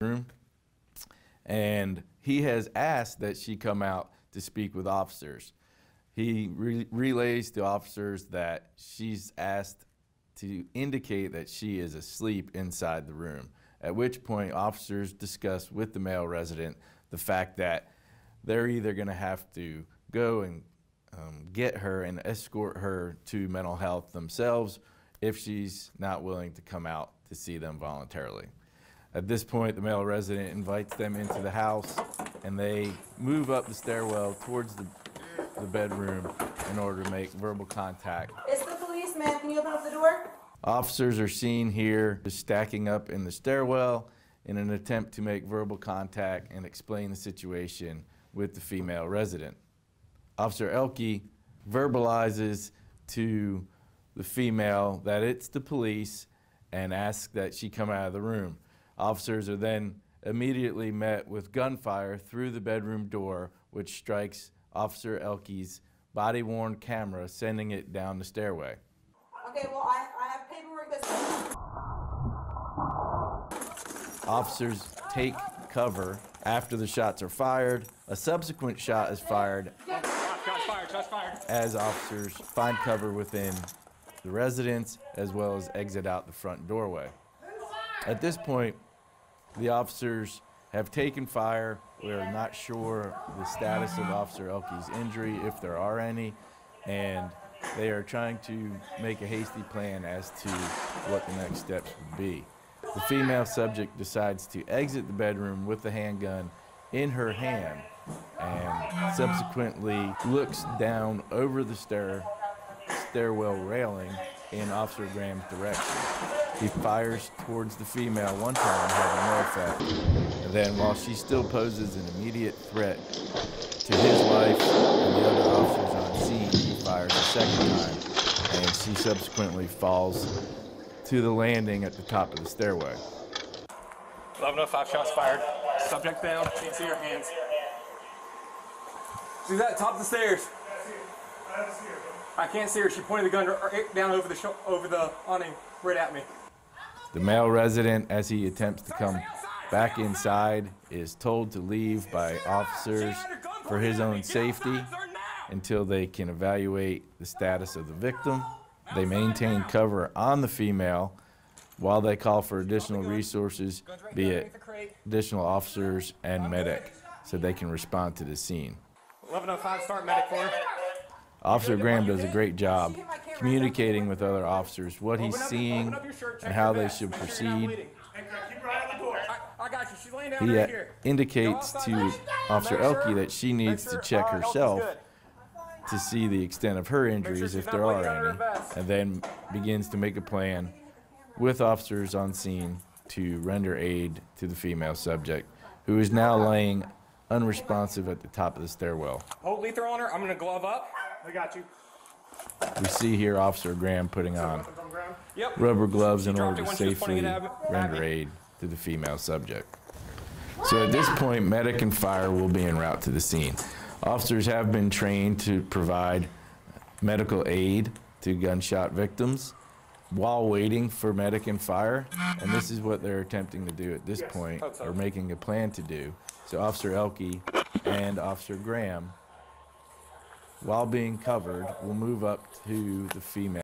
room, and he has asked that she come out to speak with officers. He relays to officers that she's asked to indicate that she is asleep inside the room, at which point officers discuss with the male resident the fact that they're either going to have to go and get her and escort her to mental health themselves if she's not willing to come out to see them voluntarily. At this point, the male resident invites them into the house, and they move up the stairwell towards the bedroom in order to make verbal contact. It's the police, man. Can you open up the door? Officers are seen here stacking up in the stairwell in an attempt to make verbal contact and explain the situation with the female resident. Officer Elke verbalizes to the female that it's the police and asks that she come out of the room. Officers are then immediately met with gunfire through the bedroom door, which strikes Officer Elke's body-worn camera, sending it down the stairway. Okay, well, I have paperwork that's... Officers take cover after the shots are fired. A subsequent shot is fired as officers find cover within the residence as well as exit out the front doorway. At this point, the officers have taken fire. We are not sure the status of Officer Elke's injury, if there are any, and they are trying to make a hasty plan as to what the next steps would be. The female subject decides to exit the bedroom with the handgun in her hand and subsequently looks down over the stairwell railing in Officer Graham's direction. He fires towards the female one time, having no effect. And then while she still poses an immediate threat to his life and the other officers on scene, he fires a second time, and she subsequently falls to the landing at the top of the stairway. 11:05, shots fired. Subject down, can't see her hands. She's at the top of the stairs. I can't see her. She pointed the gun down over the awning right at me. The male resident, as he attempts to come back inside, is told to leave by officers for his own safety until they can evaluate the status of the victim. They maintain cover on the female while they call for additional resources, be it additional officers and medic, so they can respond to the scene. 11:05, start medic for her. Officer Graham does a great job communicating with other officers what he's seeing and how they should proceed. He indicates to Officer Elke that she needs to check herself to see the extent of her injuries, if there are any, and then begins to make a plan with officers on scene to render aid to the female subject, who is now laying unresponsive at the top of the stairwell. Hold lether on her. I'm going to glove up. I got you. We see here Officer Graham putting on rubber gloves in order to safely render aid to the female subject. So at this point, medic and fire will be en route to the scene. Officers have been trained to provide medical aid to gunshot victims while waiting for medic and fire, and this is what they're attempting to do at this point, or making a plan to do. So Officer Elke and Officer Graham, while being covered, will move up to the female.